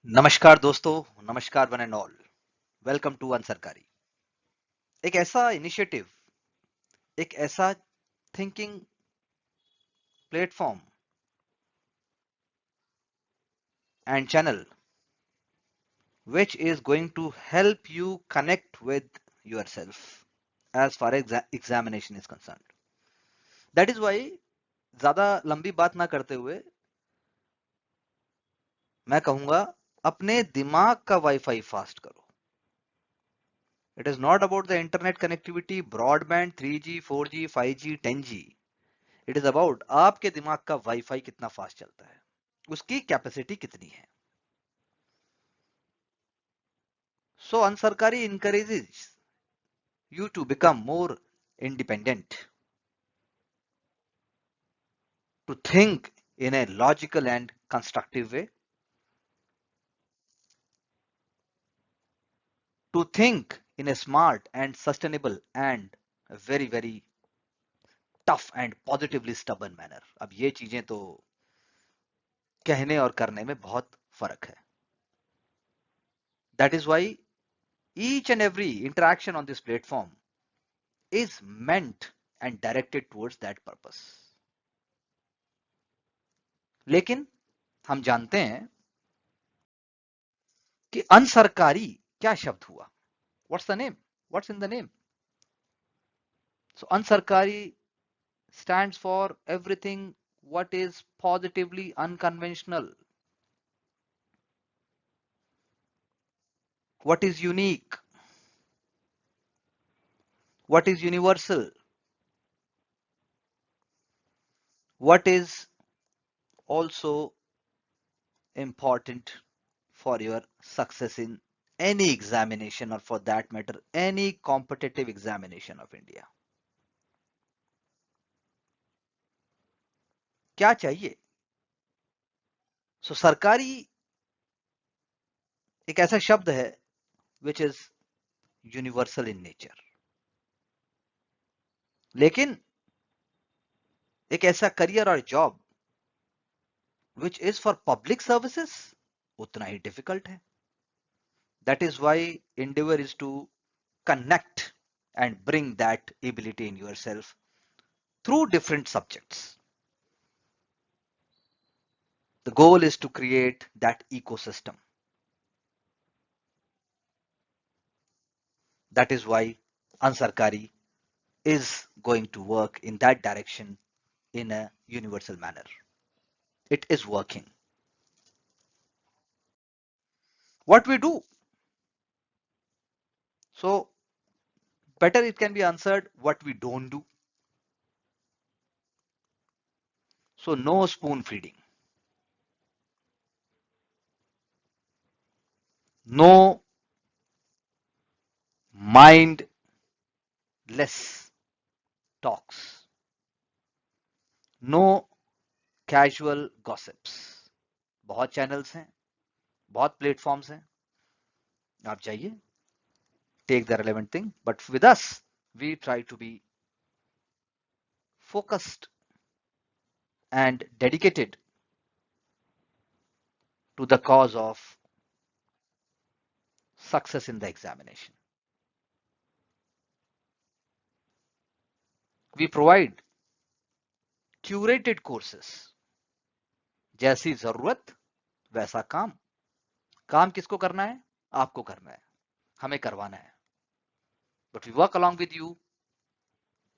नमस्कार दोस्तों, नमस्कार one and all. Welcome to Unsarkari. एक ऐसा इनिशिएटिव, एक ऐसा thinking platform and channel which is going to help you connect with yourself as far as examination is concerned. That is why ज्यादा लंबी बात ना करते हुए मैं कहूंगा अपने दिमाग का वाईफाई फास्ट करो। It is not about the internet connectivity, broadband, 3G, 4G, 5G, 10G. It is about आपके दिमाग का वाईफाई कितना फास्ट चलता है, उसकी कैपेसिटी कितनी है। सो अनसरकारी encourages you to become more independent, to think in a logical and constructive way, to think in a smart and sustainable and very tough and positively stubborn manner. अब ये चीजें तो कहने और करने में बहुत फर्क है। That is why each and every interaction on this platform is meant and directed towards that purpose. लेकिन हम जानते हैं कि अनसरकारी क्या शब्द हुआ। What's the name, what's in the name? So Unsarkari stands for everything what is positively unconventional, what is unique, what is universal, what is also important for your success in any examination, or for that matter any competitive examination of India. क्या चाहिए? सरकारी एक ऐसा शब्द है which is universal in nature, लेकिन एक ऐसा करियर और job which is for public services उतना ही डिफिकल्ट है। That is why endeavor is to connect and bring that ability in yourself through different subjects. The goal is to create that ecosystem. That is why Ansarkari is going to work in that direction in a universal manner. It is working. What we do? So better it can be answered what we don't do. So no spoon feeding, no mindless talks, no casual gossips. बहुत channels हैं, बहुत platforms हैं, आप जाइए, take the relevant thing, but with us we try to be focused and dedicated to the cause of success in the examination. We provide curated courses. जैसी जरूरत वैसा काम। काम किसको करना है? आपको करना है, हमें करवाना है। But we work along with you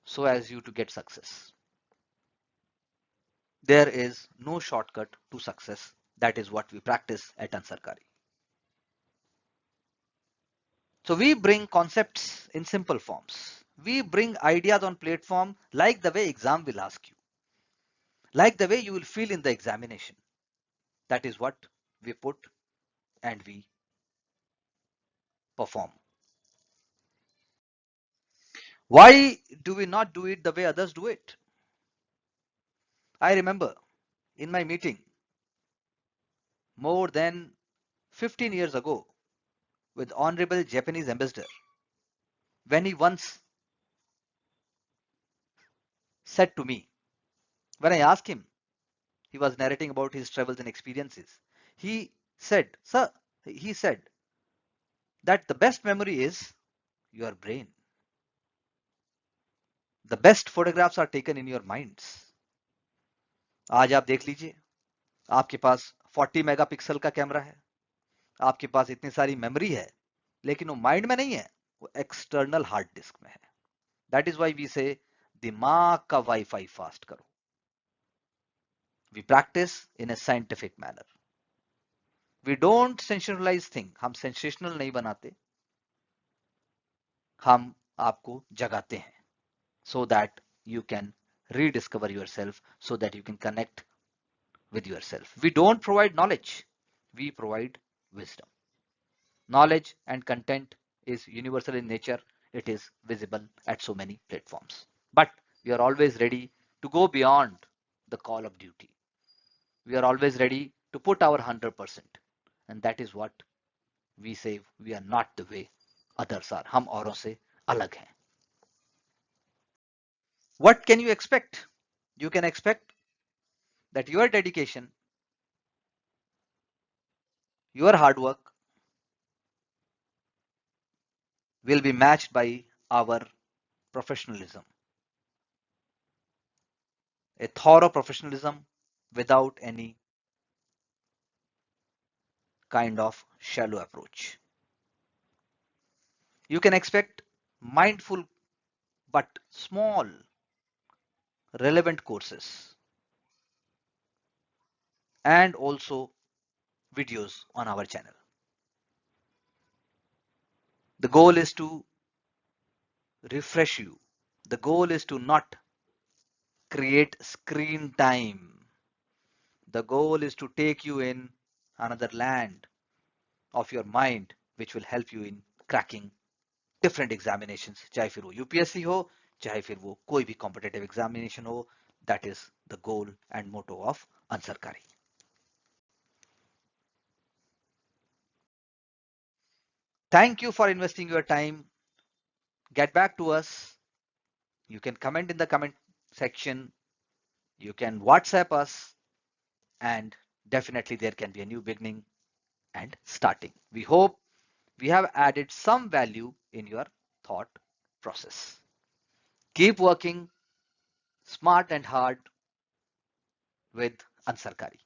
so as you to get success. There is no shortcut to success. That is what we practice at Ansarkari. So we bring concepts in simple forms. We bring ideas on platform like the way exam will ask you, like the way you will feel in the examination. That is what we put and we perform. Why do we not do it the way others do it? I remember in my meeting more than 15 years ago with Honorable Japanese Ambassador, when he once said to me, when I asked him, he was narrating about his travels and experiences. He said, sir, he said that the best memory is your brain. The best photographs are taken in your minds. आज आप देख लीजिए, आपके पास 40 megapixel का camera है, आपके पास इतनी सारी मेमोरी है, लेकिन वो माइंड में नहीं है, वो एक्सटर्नल हार्ड डिस्क में है. That is why we say दिमाग का वाईफाई फास्ट करो. We practice in a scientific manner. We don't sensationalize thing. हम सेंसेशनल नहीं बनाते, हम आपको जगाते हैं so that you can rediscover yourself, so that you can connect with yourself. We don't provide knowledge, we provide wisdom. Knowledge and content is universal in nature. It is visible at so many platforms. But we are always ready to go beyond the call of duty. We are always ready to put our 100%. And that is what we say, we are not the way others are. हम औरों से अलग हैं. What can you expect? You can expect that your dedication, your hard work will be matched by our professionalism. A thorough professionalism without any kind of shallow approach. You can expect mindful but small relevant courses and also videos on our channel. The goal is to refresh you. The goal is to not create screen time. The goal is to take you in another land of your mind, which will help you in cracking different examinations, चाहे फिर वो UPSC हो, चाहे फिर वो कोई भी competitive examination हो. That is the goal and motto of Ansarkari. Thank you for investing your time. Get back to us. You can comment in the comment section. You can WhatsApp us, and definitely there can be a new beginning and starting. We hope we have added some value in your thought process. Keep working smart and hard with Ansarkari.